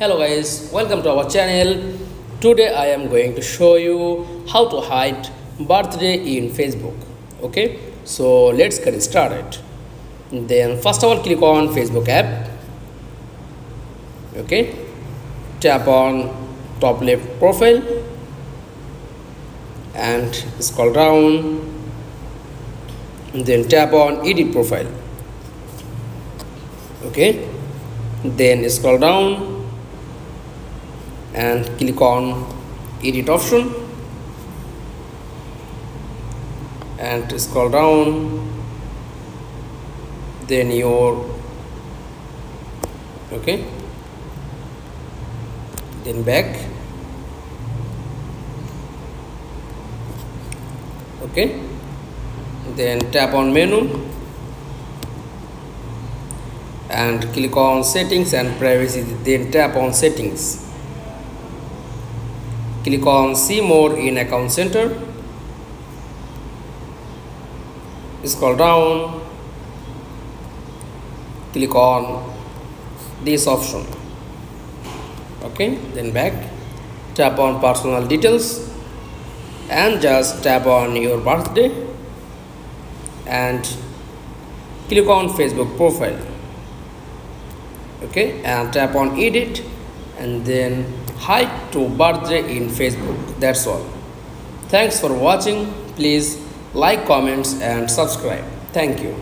Hello guys, welcome to our channel. Today I am going to show you how to hide birthday in Facebook. Okay, so let's get started. Then first of all, click on Facebook app. Okay, tap on top left profile and scroll down. Then tap on edit profile. Okay, then scroll down and click on edit option and scroll down, then then back. Okay, then tap on menu and click on settings and privacy, then tap on settings. Click on see more in account center, scroll down, click on this option. Okay, then back, tap on personal details and just tap on your birthday and click on Facebook profile. Okay, and tap on edit and then hide to birthday in Facebook. That's all. Thanks for watching. Please like, comments and subscribe. Thank you.